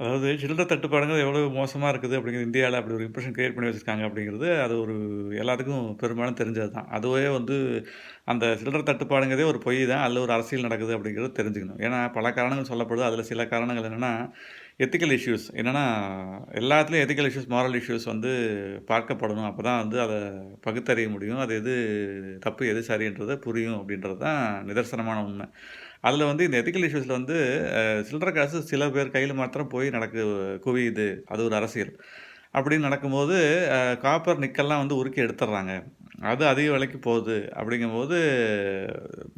அதாவது சில்லறை தட்டுப்பாடுங்கிறது எவ்வளோ மோசமா இருக்குது அப்படிங்கிறது இந்தியால அப்படி ஒரு இம்ப்ரஷன் கிரியேட் பண்ணி வச்சிருக்காங்க அப்படிங்கிறது, அது ஒரு எல்லாத்துக்கும் பெரும்பாலும் தெரிஞ்சது தான். அதுவே வந்து அந்த சில்லறை தட்டுப்பாடுங்கிறதே ஒரு பொய் தான். அதில ஒரு அரசியல் நடக்குது அப்படிங்கிறத தெரிஞ்சுக்கணும். ஏன்னா பல காரணங்கள் சொல்லப்படுது. அதில சில காரணங்கள் என்னன்னா, எத்திக்கல் இஷ்யூஸ் என்னன்னா, எல்லாத்துலயும் எத்திக்கல் இஷ்யூஸ், மாரல் இஷ்யூஸ் வந்து பார்க்கப்படணும். அப்பதான் வந்து அத பகுத்தறிய முடியும். அது எது தப்பு, எது சரின்றத புரியும் அப்படின்றது தான் நிதர்சனமான உண்மை. அதில வந்து இந்த எத்திக்கல் இஷ்யூஸ்ல வந்து சில்லற காசு சில பேர் கையில மாத்திரம் போய் குவியுது. அது ஒரு அரசியல். அப்படின்னு நடக்கும்போது, காப்பர், நிக்கல்லாம் வந்து உருக்கி எடுத்துர்றாங்க. அது அதிக விலைக்கு போகுது. அப்படிங்கும்போது,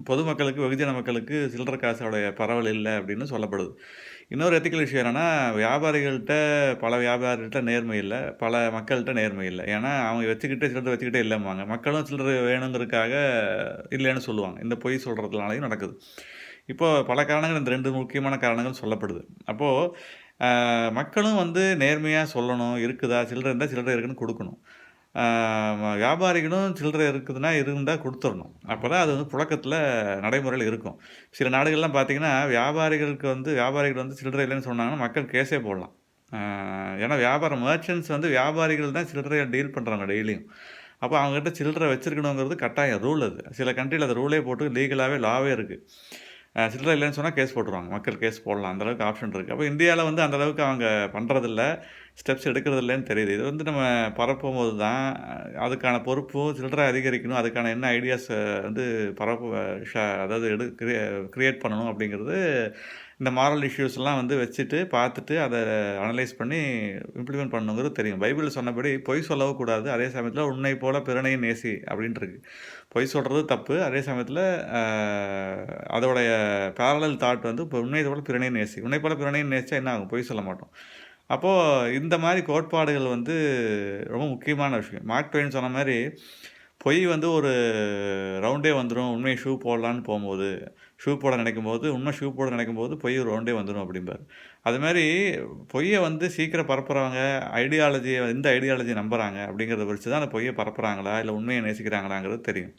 பொதுமக்களுக்கு, வெகுஜன மக்களுக்கு சில்லற காசோடைய பரவல் இல்ல அப்படின்னு சொல்லப்படுது. இன்னொரு எத்திக்கல் விஷயம் என்னன்னா, வியாபாரிகள்ட்ட பல வியாபாரிகள்ட்ட நேர்மை இல்ல. பல மக்கள்ட்ட நேர்மை இல்ல. ஏன்னா, அவங்க சில்லற வச்சுக்கிட்டே இல்லம்பாங்க. மக்களும் சில்லறை வேணுங்கிறதுக்காக இல்லன்னு சொல்லுவாங்க. இந்த பொய் சொல்றதுனாலயும் நடக்குது. இப்போ பல காரணங்கள் இந்த 2 முக்கியமான காரணங்கள் சொல்லப்படுது. அப்போ மக்களும் வந்து நேர்மையா சொல்லணும். இருக்குதா? சில்லறை இருந்தா சில்லறை இருக்குன்னு குடுக்கணும். ஆ வியாபாரிகளும் சில்லறை இருக்குதுன்னா, இருந்தா குடுத்துறணும். அப்பதான் அது வந்து புழக்கத்துல நடைமுறையில இருக்கும். சில நாடுகள்லாம் பார்த்தீங்கன்னா, வியாபாரிகள் வந்து சில்லறை இல்லன்னு சொன்னாங்கன்னா, மக்கள் கேஸே போடலாம். ஆ ஏன்னா மெர்ச்சன்ட்ஸ் வந்து வியாபாரிகள் தான் சில்லறைய டீல் பண்றாங்க டெய்லியும். அப்ப அவங்ககிட்ட சில்லறை வச்சிருக்கணுங்கிறது கட்டாயம் ரூல் அது. சில கண்ட்ரில அது ரூலே போட்டு லீகலாவே லாவே இருக்கு. சில்லறை இல்லன்னு சொன்னா கேஸ் போட்டுருவாங்க. மக்கள் கேஸ் போடலாம். அந்த அளவுக்கு ஆப்ஷன் இருக்கு. அப்ப இந்தியால வந்து அந்த அளவுக்கு அவங்க பண்றதில்ல. ஸ்டெப்ஸ் எடுக்கிறதில்லன்னு தெரியுது. இது வந்து நம்ம பரப்பும்போது தான், அதுக்கான பொறுப்பும் சில்லறை அதிகரிக்கணும். அதுக்கான என்ன ஐடியாஸ வந்து பரப்பு அதாவது கிரியேட் பண்ணணும் அப்படிங்கிறது, இந்த மாரல் இஷ்யூஸ்லாம் வந்து வச்சுட்டு, பார்த்துட்டு, அத அனலைஸ் பண்ணி இம்ப்ளிமெண்ட் பண்ணணுங்கிறது தெரியும். பைபிள்ல சொன்னபடி பொய் சொல்லவும் கூடாது. அதே சமயத்தில "உன்னை போல பிறனையும் நேசி" அப்படின்ட்டு இருக்கு. பொய் சொல்றது தப்பு. அதே சமயத்தில அ அதோடைய பேரலல் தாட் வந்து இப்ப "உன்னை போல பிறனையும் நேசி." உன்னை போல பிறனையும் நேசிச்சா என்ன ஆகும்? பொய் சொல்ல மாட்டோம். அப்போ இந்த மாரி கோட்பாடுகள் வந்து ரொம்ப முக்கியமான விஷயம். மார்க் ட்வைன் சொன்ன மாரி, பொய் வந்து ஒரு ரவுண்டே வந்துரும். உண்மை ஷூ போடலான்னு போம்போது, உண்மை ஷூ போட நினைக்கும்போது, பொய் ஒரு ரவுண்டே வந்துரும் அப்டிம்பாரு. அது மாரி பொய்ய வந்து சீக்கிரம் பரப்புறவங்க, எந்த ஐடியாலஜிய நம்புறாங்க அப்டிங்கிறத வச்சு தான் அந்த பொய்ய பரப்புறாங்களா? இல்ல உண்மைய நேசிக்கிறாங்களாங்கிறது தெரியும்.